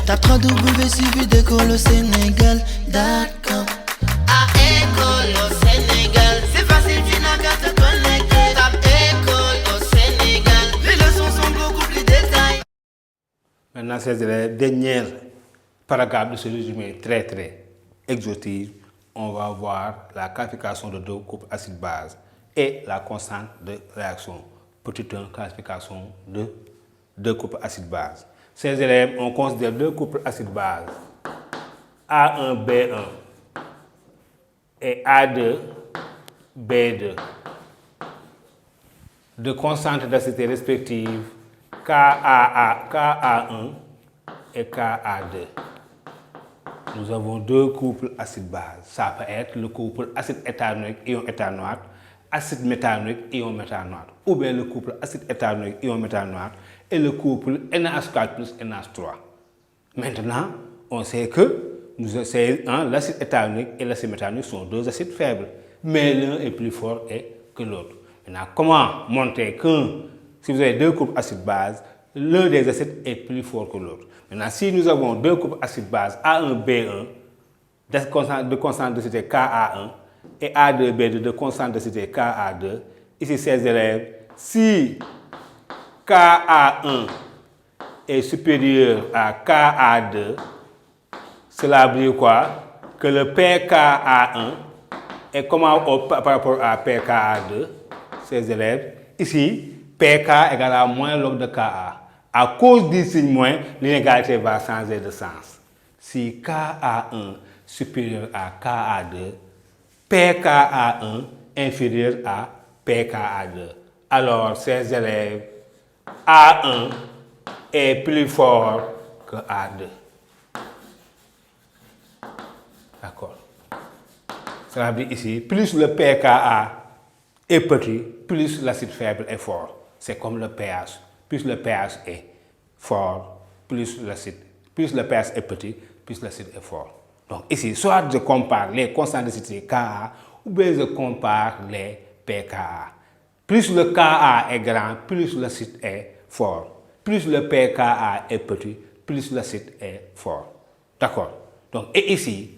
Tape www.suividécole-au-sénégal.com. À école au Sénégal, c'est facile, tu n'as qu'à te connecter. Tape école au Sénégal, les leçons sont beaucoup plus détaillées. Maintenant, c'est le dernier paragraphe de ce résumé très exhaustif. On va voir la classification de deux couples acide-base et la constante de réaction. Petit 1, classification de deux couples acide-base. Ces élèves, on considère deux couples acide-base A1, B1 et A2, B2 de constante d'acidité respective Ka1 et Ka2. Nous avons deux couples acide-base. Ça peut être le couple acide éthanoïque, ion éthanoate, acide méthanoïque, ion méthanoate, ou bien le couple acide éthanoïque, ion méthanoate, et le couple NH4 plus NH3. Maintenant, on sait que l'acide éthanoïque et l'acide méthanoïque sont deux acides faibles, mais l'un est plus fort que l'autre. Maintenant, comment montrer si vous avez deux couples acide-base, l'un des acides est plus fort que l'autre? Maintenant, si nous avons deux couples acide-base A1, B1 de constante d'acidité Ka1 et A2, B2 de constante d'acidité Ka2, ici ces élèves, si Ka1 est supérieur à Ka2, cela veut dire quoi? Que le pKa1 est comment par rapport à pKa2, ces élèves, ici, pK égale à moins log de Ka. À cause du signe moins, l'inégalité va changer de sens. Si Ka1 supérieur à Ka2, pKa1 inférieur à pKa2. Alors, ces élèves, A1 est plus fort que A2. D'accord. Ça veut dire ici, plus le pKa est petit, plus l'acide faible est fort. C'est comme le pH. Plus le pH est fort, plus le pH est petit, plus l'acide est fort. Donc ici, soit je compare les constantes d'acidité Ka ou bien je compare les pKa. Plus le Ka est grand, plus l'acide est fort. Plus le pKa est petit, plus l'acide est fort. D'accord. Donc, et ici,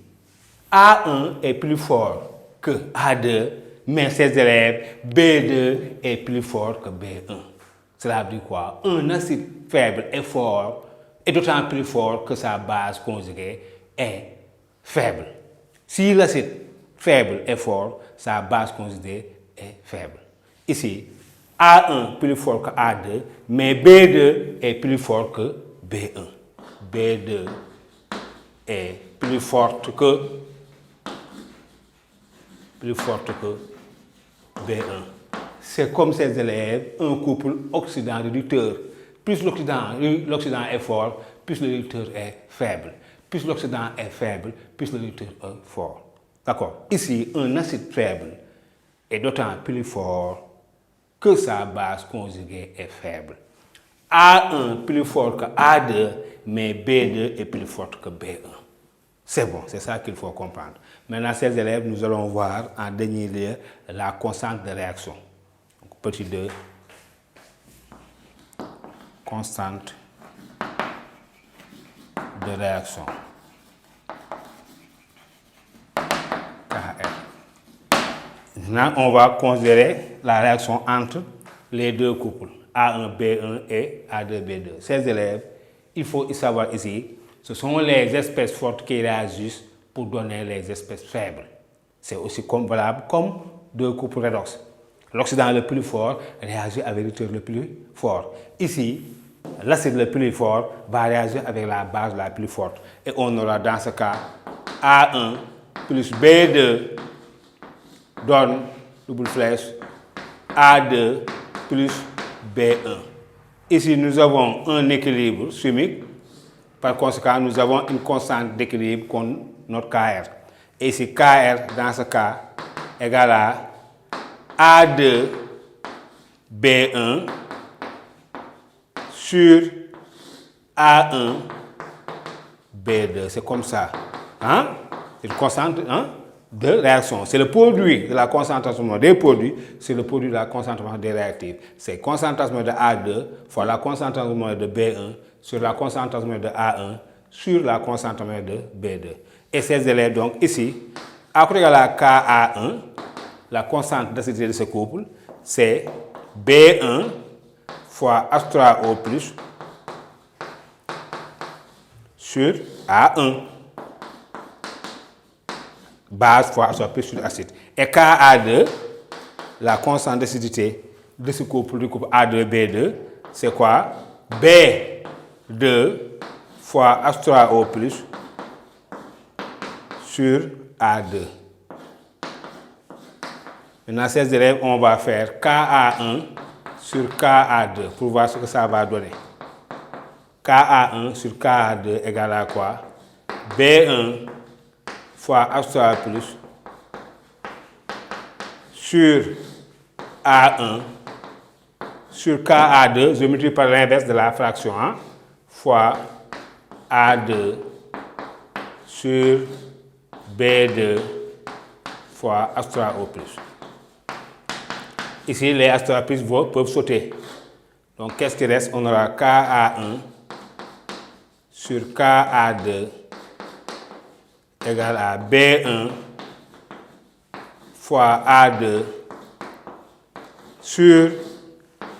A1 est plus fort que A2, mais ces élèves, B2 est plus fort que B1. Cela veut dire quoi? Un acide faible est fort, et d'autant plus fort que sa base conjuguée est faible. Si l'acide faible est fort, sa base conjuguée est faible. Ici, A1 plus fort que A2, mais B2 est plus fort que B1. B2 est plus forte que B1. C'est comme ces élèves, un couple oxydant-réducteur. Plus l'oxydant est fort, plus le réducteur est faible. Plus l'oxydant est faible, plus le réducteur est fort. D'accord. Ici, un acide faible est d'autant plus fort que sa base conjuguée est faible. A1 plus fort que A2, mais B2 est plus fort que B1. C'est bon, c'est ça qu'il faut comprendre. Maintenant, ces élèves, nous allons voir en dernier lieu la constante de réaction. Donc, petit 2, constante de réaction. KR. Maintenant, on va considérer la réaction entre les deux couples, A1, B1 et A2, B2. Ces élèves, il faut savoir ici, ce sont les espèces fortes qui réagissent pour donner les espèces faibles. C'est aussi valable comme deux couples redox. L'oxydant le plus fort réagit avec le réducteur le plus fort. Ici, l'acide le plus fort va réagir avec la base la plus forte. Et on aura dans ce cas A1 plus B2 donne double flèche A2 plus B1. Ici, nous avons un équilibre chimique. Par conséquent, nous avons une constante d'équilibre comme notre Kr. Et ici, Kr, dans ce cas, égale à A2 B1 sur A1 B2. C'est comme ça. Hein? C'est une constante de réaction. C'est le produit de la concentration des produits, c'est le produit de la concentration des réactifs. C'est concentration de A2 fois la concentration de B1 sur la concentration de A1 sur la constante de B2. Et ces élèves, donc ici, A coût égal à KA1, la constante d'acidité de ce couple, c'est B1 fois H3O plus sur A1. Base fois H3O plus sur acide. Et KA2, la constante d'acidité de ce couple, du couple A2B2, c'est quoi? B2 fois H3O plus sur A2. Maintenant, ces élèves, on va faire KA1 sur KA2 pour voir ce que ça va donner. KA1 sur KA2 égale à quoi? B1 fois H3O plus sur A1 sur KA2, je multiplie par l'inverse de la fraction, hein, fois A2 sur B2 fois H3O plus. Ici, les H3O plus peuvent sauter. Donc, qu'est-ce qui reste? On aura KA1 sur KA2 égale à B1 fois A2 sur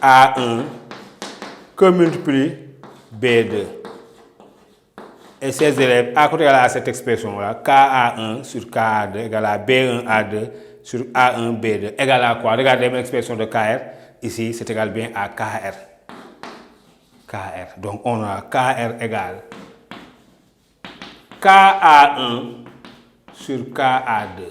A1 que multiplie B2. Et ces élèves, à côté de cette expression-là, KA1 sur KA2 égale à B1A2 sur A1B2 égale à quoi? Regardez l'expression de KR. Ici, c'est égal bien à KR. KR. Donc, on a KR égale KA1 sur KA2.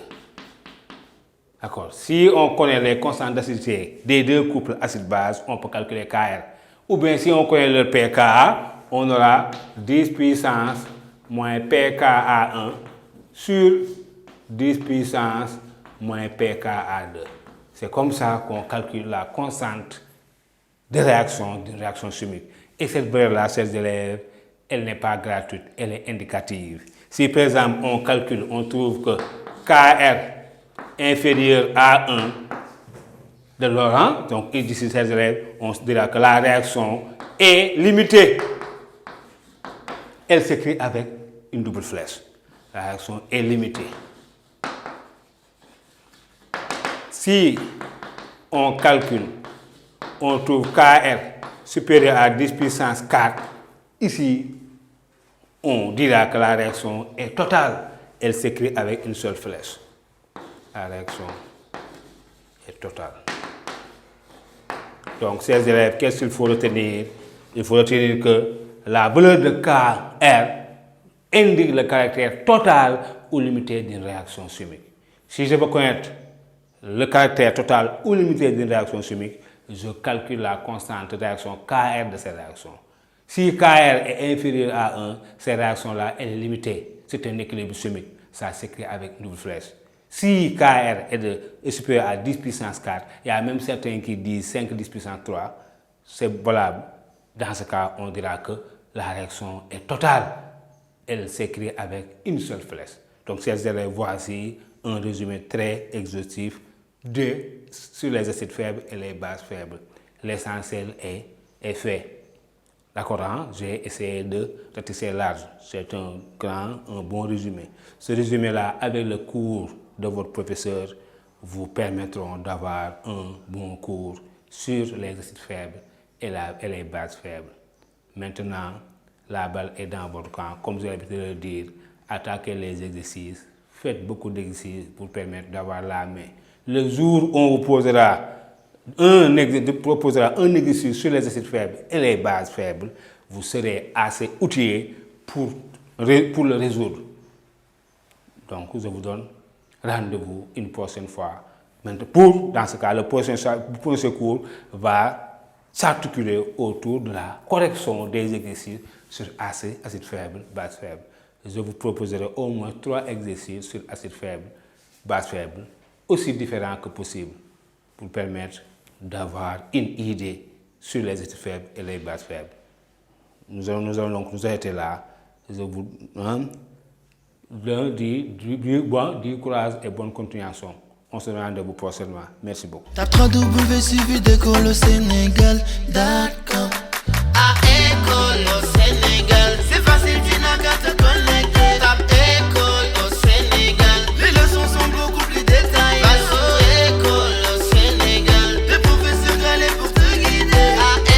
D'accord. Si on connaît les constantes d'acidité des deux couples acide-base, on peut calculer KR. Ou bien si on connaît le pKa, on aura 10 puissance moins pKa1 sur 10 puissance moins pKa2. C'est comme ça qu'on calcule la constante de réaction d'une réaction chimique. Et cette valeur-là, chers élèves, elle n'est pas gratuite, elle est indicative. Si par exemple on calcule, on trouve que KR inférieur à 1 de Laurent, donc ici, chers élèves, on se dira que la réaction est limitée. Elle s'écrit avec une double flèche. La réaction est limitée. Si on calcule, on trouve KR supérieur à 10 puissance 4, ici, on dira que la réaction est totale. Elle s'écrit avec une seule flèche. La réaction est totale. Donc, chers élèves, qu'est-ce qu'il faut retenir? Il faut retenir que la valeur de KR indique le caractère total ou limité d'une réaction chimique. Si je veux connaître le caractère total ou limité d'une réaction chimique, je calcule la constante de réaction KR de ces réactions. Si KR est inférieur à 1, ces réactions-là, elle est limitée. C'est un équilibre chimique. Ça s'écrit avec une double flèche. Si KR est supérieur à 10 puissance 4, il y a même certains qui disent 5 10 puissance 3, c'est valable. Dans ce cas, on dira que la réaction est totale. Elle s'écrit avec une seule flèche. Donc, chers élèves, voici un résumé très exhaustif sur les acides faibles et les bases faibles. L'essentiel est fait. D'accord, hein? J'ai essayé de ratisser large. C'est un bon résumé. Ce résumé-là, avec le cours de votre professeur, vous permettront d'avoir un bon cours sur les acides faibles et les bases faibles. Maintenant, la balle est dans votre camp. Comme j'ai l'habitude de le dire, attaquez les exercices. Faites beaucoup d'exercices pour permettre d'avoir la main. Le jour où on vous proposera un exercice sur les acides faibles et les bases faibles, vous serez assez outillé pour le résoudre. Donc, je vous donne rendez-vous une prochaine fois. Maintenant, dans ce cas, le prochain cours va s'articuler autour de la correction des exercices sur acides faibles, bases faibles. Je vous proposerai au moins 3 exercices sur acides faibles, bases faibles, aussi différents que possible, pour permettre d'avoir une idée sur les acides faibles et les bases faibles. Nous allons donc nous arrêter là. Je vous dis courage et bonne continuation. On se rend rendez-vous prochainement. Merci beaucoup. Tape www.suividecolosénégal.com. À École au Sénégal.